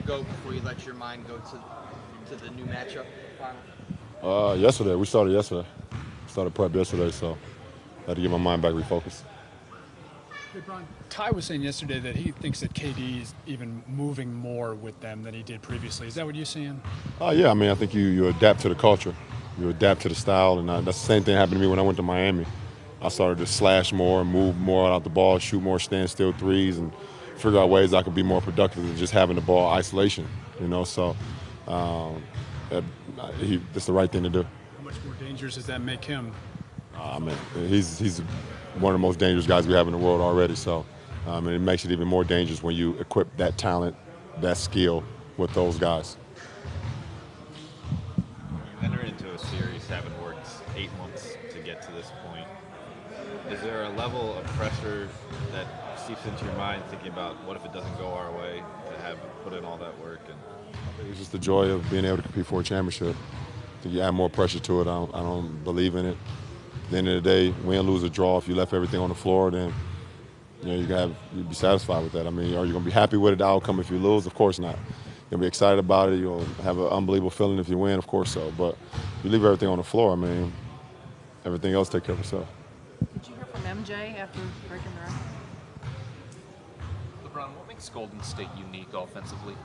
go before you let your mind go to the new matchup final? Yesterday. We started yesterday. Started prep yesterday, so I had to get my mind back refocused. LeBron, Ty was saying yesterday that he thinks that KD is even moving more with them than he did previously. Is that what you're seeing? Yeah, I mean, I think you adapt to the culture, you adapt to the style, and that's the same thing happened to me when I went to Miami. I started to slash more, move more out the ball, shoot more standstill threes, and figure out ways I could be more productive than just having the ball isolation. So um, that, that's the right thing to do. How much more dangerous does that make him? I mean, he's one of the most dangerous guys we have in the world already. So, and it makes it even more dangerous when you equip that talent, that skill with those guys. You enter into a series having worked 8 months to get to this point. Is there a level of pressure that seeps into your mind thinking about what if it doesn't go our way to have put in all that work? And It's just the joy of being able to compete for a championship. So you add more pressure to it. I don't believe in it. At the end of the day, win, lose, or draw. If you left everything on the floor, then you'd be satisfied with that. I mean, are you gonna be happy with the outcome if you lose? Of course not. You'll be excited about it. You'll have an unbelievable feeling if you win, of course so. But if you leave everything on the floor, I mean, everything else take care of itself. Did you hear from MJ after breaking the record? LeBron, what makes Golden State unique offensively?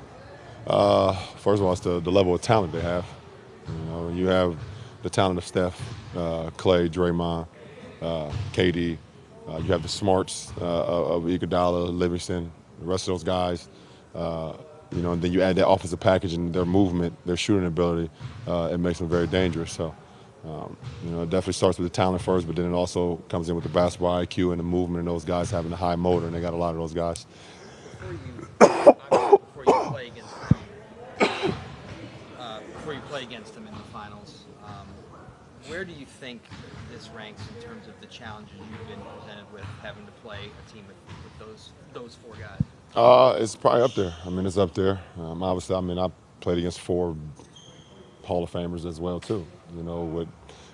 First of all, it's the level of talent they have. You have the talent of Steph, Clay, Draymond, KD. You have the smarts of Iguodala, Livingston, the rest of those guys. And then you add that offensive package and their movement, their shooting ability. It makes them very dangerous. So, it definitely starts with the talent first, but then it also comes in with the basketball IQ and the movement and those guys having the high motor, and they got a lot of those guys. Before you play against them in the finals, where do you think this ranks in terms of the challenges you've been presented with having to play a team with those four guys? It's probably up there. I mean, it's up there. Obviously, I mean, I played against four Hall of Famers as well too. With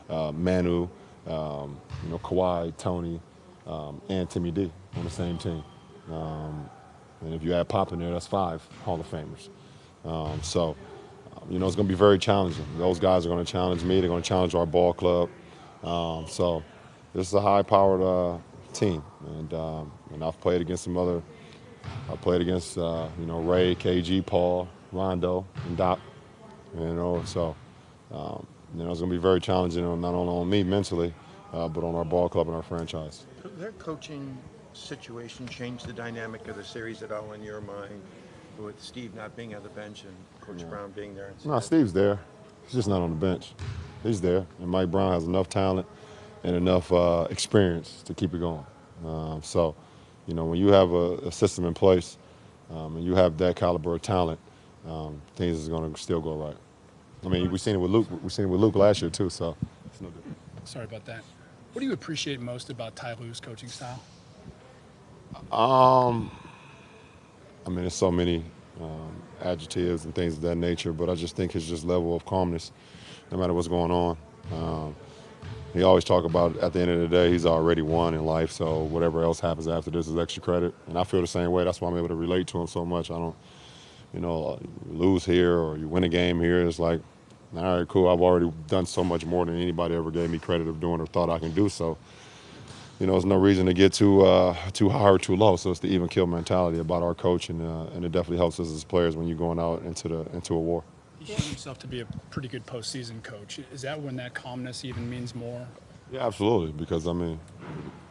Manu, Kawhi, Tony, and Timmy D on the same team. And if you add Pop in there, that's five Hall of Famers. It's going to be very challenging. Those guys are going to challenge me. They're going to challenge our ball club. So this is a high-powered team, and I've played against some other. I played against Ray, KG, Paul, Rondo, and Doc. It's going to be very challenging, not only on me mentally, but on our ball club and our franchise. Could their coaching situation change the dynamic of the series at all in your mind, with Steve not being on the bench and Coach Brown being there? No, Steve's there. He's just not on the bench. He's there, and Mike Brown has enough talent and enough experience to keep it going. When you have a system in place and you have that caliber of talent, things is going to still go right. I mean, we've seen it with Luke. We've seen it with Luke last year too. So it's no different. Sorry about that. What do you appreciate most about Ty Lue's coaching style? I mean, there's so many adjectives and things of that nature, but I just think his just level of calmness, no matter what's going on. He always talk about at the end of the day, he's already won in life, so whatever else happens after this is extra credit. And I feel the same way. That's why I'm able to relate to him so much. I don't, lose here or you win a game here. It's like, all right, cool. I've already done so much more than anybody ever gave me credit of doing or thought I can do. So, there's no reason to get too high or too low. So it's the even kill mentality about our coach, and it definitely helps us as players when you're going out into a war. He's shown himself to be a pretty good postseason coach. Is that when that calmness even means more? Yeah, absolutely. Because I mean,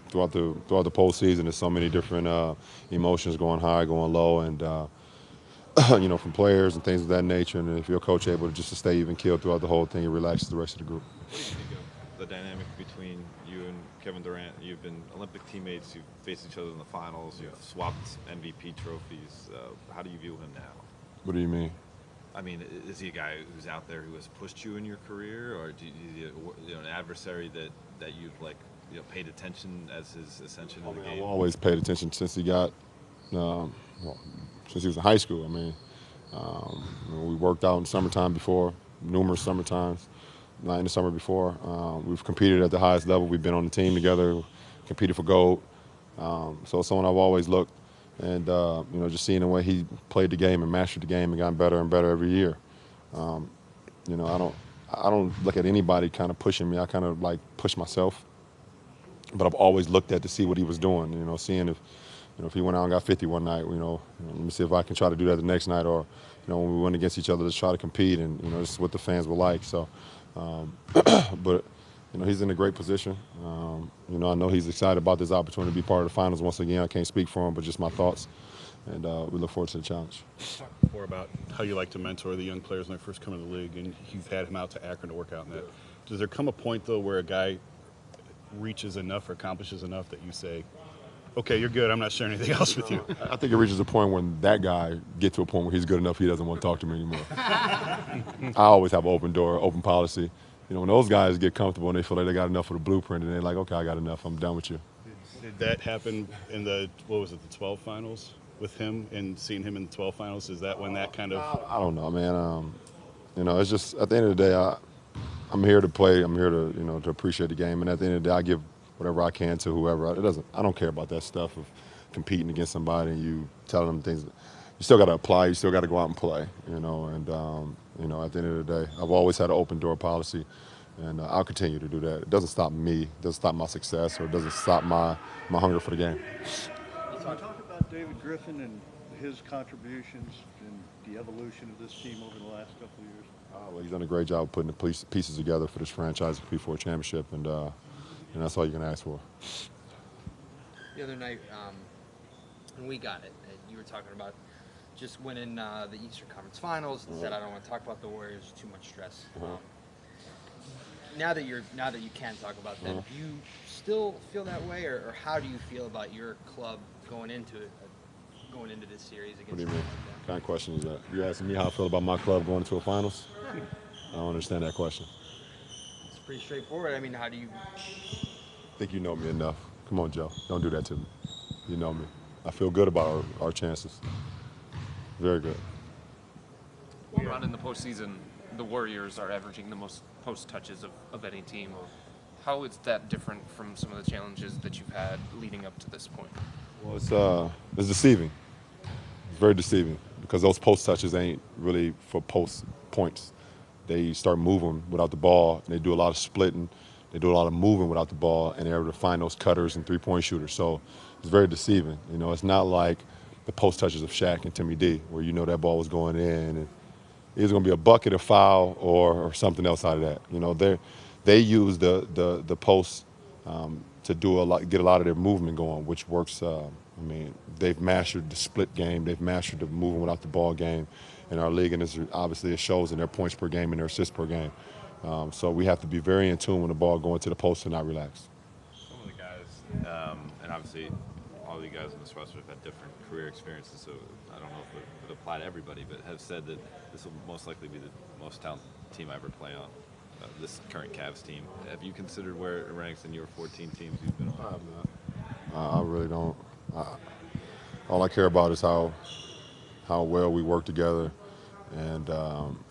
throughout the postseason, there's so many different emotions going high, going low, and from players and things of that nature. And if your coach able to just to stay even killed throughout the whole thing, it relaxes the rest of the group. what do you think of the dynamic between you and Kevin Durant? You've been Olympic teammates. You've faced each other in the finals. You've swapped MVP trophies. How do you view him now? What do you mean? I mean, is he a guy who's out there who has pushed you in your career, or do you an adversary that you've paid attention as his ascension in the game? I've always paid attention since he got, since he was in high school. I mean, we worked out in summertime before, numerous summertimes, not in the summer before. We've competed at the highest level. We've been on the team together, competed for gold. So someone I've always looked And just seeing the way he played the game and mastered the game and gotten better and better every year. I don't look at anybody kind of pushing me. I kind of like push myself. But I've always looked at to see what he was doing. Seeing if he went out and got 50 one night. Let me see if I can try to do that the next night, or when we went against each other, let's try to compete. And this is what the fans will like. So, but he's in a great position. I know he's excited about this opportunity to be part of the finals once again. I can't speak for him, but just my thoughts. And we look forward to the challenge. Talked before about how you like to mentor the young players when they first come into the league, and you've had him out to Akron to work out in that. Does there come a point, though, where a guy reaches enough or accomplishes enough that you say, okay, you're good, I'm not sharing anything else with you? I think it reaches a point when that guy gets to a point where he's good enough he doesn't want to talk to me anymore. I always have an open door, open policy. When those guys get comfortable and they feel like they got enough of the blueprint and they're like, okay, I got enough, I'm done with you. Did that happen in the 12 finals with him, and seeing him in the 12 finals? Is that when that kind of... I don't know, man. It's just at the end of the day, I'm here to play. I'm here to, to appreciate the game. And at the end of the day, I give whatever I can to whoever. I don't care about that stuff of competing against somebody and you telling them things. You still got to apply. You still got to go out and play, And, at the end of the day, I've always had an open door policy. And I'll continue to do that. It doesn't stop me. It doesn't stop my success, or it doesn't stop my hunger for the game. Can you talk about David Griffin and his contributions and the evolution of this team over the last couple of years? Well, he's done a great job of putting the pieces together for this franchise to compete for a championship, and that's all you can ask for. The other night, when we got it, you were talking about just winning the Eastern Conference Finals, and said, I don't want to talk about the Warriors, too much stress. Now that you can talk about that, do you still feel that way, or how do you feel about your club going into this series against? What do you mean? What kind of question is that? You asking me how I feel about my club going into a finals? I don't understand that question. It's pretty straightforward. I mean, how do you? I think you know me enough. Come on, Joe. Don't do that to me. You know me. I feel good about our chances. Very good. LeBron, in the postseason, the Warriors are averaging the most post touches of any team. How is that different from some of the challenges that you've had leading up to this point? Well, it's deceiving. It's very deceiving because those post touches ain't really for post points. They start moving without the ball, and they do a lot of splitting. They do a lot of moving without the ball, and they're able to find those cutters and three-point shooters. So it's very deceiving. It's not like the post touches of Shaq and Timmy D, where that ball was going in, and it's going to be a bucket, a foul, or something else out of that. They use the post to get a lot of their movement going, which works. They've mastered the split game. They've mastered the moving without the ball game in our league, and obviously it shows in their points per game and their assists per game. So we have to be very in tune when the ball going to the post and not relax. Some of the guys, and obviously all of you guys in this roster have had different career experiences, so I don't know if it would apply to everybody, but have said that this will most likely be the most talented team I ever play on, this current Cavs team. Have you considered where it ranks in your 14 teams you've been on? I really don't. All I care about is how well we work together and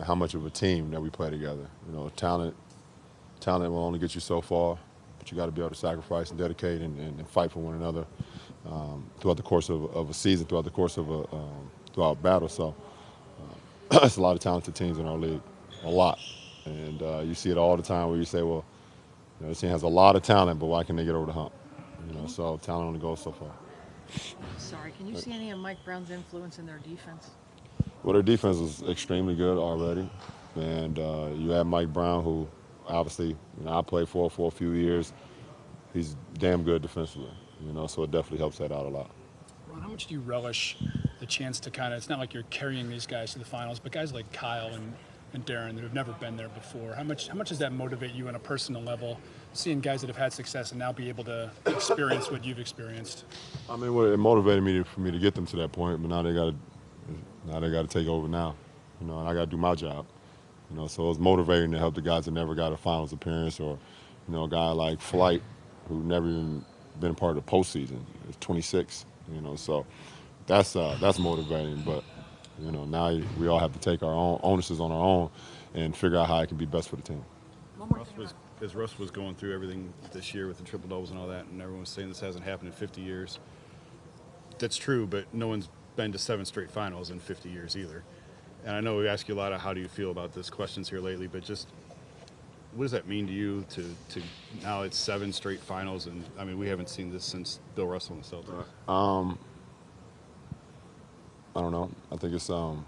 how much of a team that we play together. Talent will only get you so far, but you got to be able to sacrifice and dedicate and fight for one another throughout the course of a season, throughout the course of throughout a battle. So it's a lot of talented teams in our league, a lot. And you see it all the time where you say, well, this team has a lot of talent, but why can't they get over the hump? So talent only goes so far. Sorry, can you see any of Mike Brown's influence in their defense? Well, their defense is extremely good already. And you have Mike Brown, who obviously I played for a few years. He's damn good defensively, so it definitely helps that out a lot. Ron, how much do you relish the chance to it's not like you're carrying these guys to the finals, but guys like Kyle and Darren that have never been there before, how much does that motivate you on a personal level, seeing guys that have had success and now be able to experience what you've experienced? It motivated for me to get them to that point, but now they got to take over now, and I got to do my job, So it's motivating to help the guys that never got a finals appearance, or a guy like Flight, who never even been a part of the postseason. It's 26, So that's motivating, but. Now we all have to take our own onuses on our own and figure out how it can be best for the team. As Russ was going through everything this year with the triple doubles and all that, and everyone was saying this hasn't happened in 50 years. that's true, but no one's been to 7 straight finals in 50 years either. And I know we ask you a lot of how do you feel about this questions here lately, but just what does that mean to you to now it's 7 straight finals? And I mean, we haven't seen this since Bill Russell and the Celtics. I don't know. I think it's gonna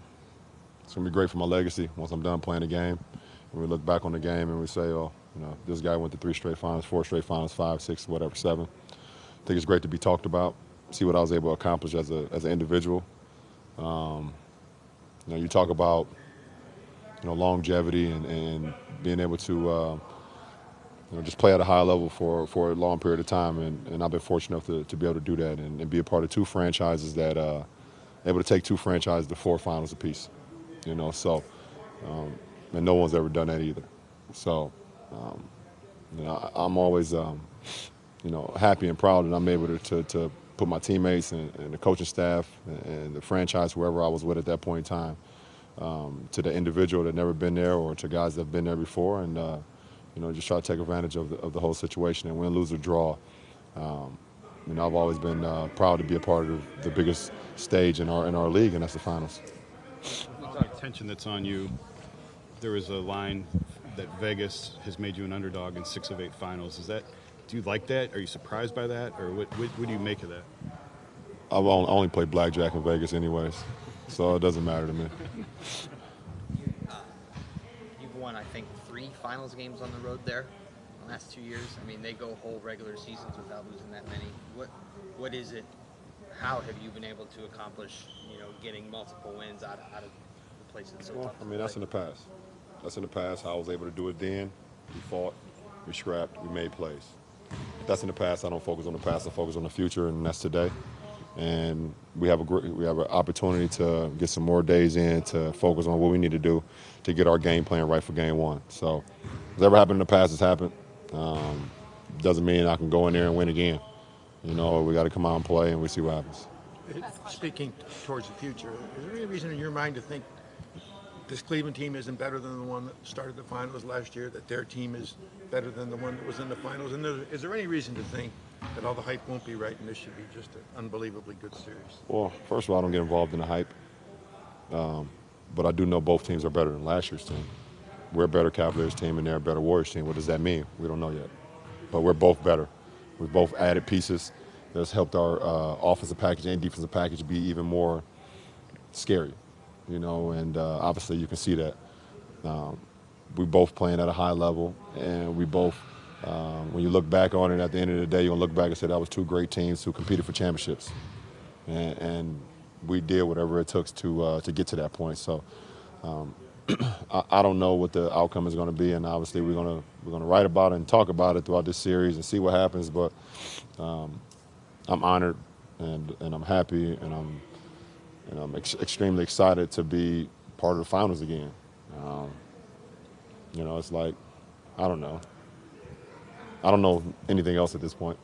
be great for my legacy once I'm done playing the game. And we look back on the game and we say, oh, this guy went to 3 straight finals, 4 straight finals, 5, 6, whatever, 7. I think it's great to be talked about, see what I was able to accomplish as an individual. You talk about longevity and being able to just play at a high level for a long period of time, and I've been fortunate enough to be able to do that and be a part of 2 franchises that able to take 2 franchises to 4 finals apiece. So and no one's ever done that either. So I'm always happy and proud that I'm able to put my teammates and the coaching staff and the franchise, whoever I was with at that point in time, to the individual that never been there or to guys that have been there before, and just try to take advantage of the whole situation and win, lose, or draw. I've always been proud to be a part of the biggest stage in our league, and that's the finals. The attention that's on you. There was a line that Vegas has made you an underdog in 6 of 8 finals. Do you like that? Are you surprised by that, or what do you make of that? I only play blackjack in Vegas anyways, so it doesn't matter to me. You've won, I think, 3 finals games on the road there the last 2 years. I mean, they go whole regular seasons without losing that many. What is it? How have you been able to accomplish, getting multiple wins out of the place that's so tough to play? That's in the past. That's in the past. How I was able to do it then. We fought, we scrapped, we made plays. If that's in the past. I don't focus on the past. I focus on the future, and that's today. And we have an opportunity to get some more days in to focus on what we need to do to get our game plan right for game 1. So, whatever happened in the past has happened. Doesn't mean I can go in there and win again. We got to come out and play, and we see what happens. Speaking towards the future, is there any reason in your mind to think this Cleveland team isn't better than the one that started the finals last year, that their team is better than the one that was in the finals? And is there any reason to think that all the hype won't be right and this should be just an unbelievably good series? Well, first of all, I don't get involved in the hype. But I do know both teams are better than last year's team. We're a better Cavaliers team and they're a better Warriors team. What does that mean? We don't know yet. But we're both better. We've both added pieces that's helped our offensive package and defensive package be even more scary. And obviously you can see that. We both playing at a high level, and we both, when you look back on it at the end of the day, you're going to look back and say that was 2 great teams who competed for championships. And we did whatever it took to get to that point. So I don't know what the outcome is going to be, and obviously we're going to write about it and talk about it throughout this series and see what happens. But I'm honored and I'm happy and I'm extremely excited to be part of the finals again. It's like I don't know anything else at this point.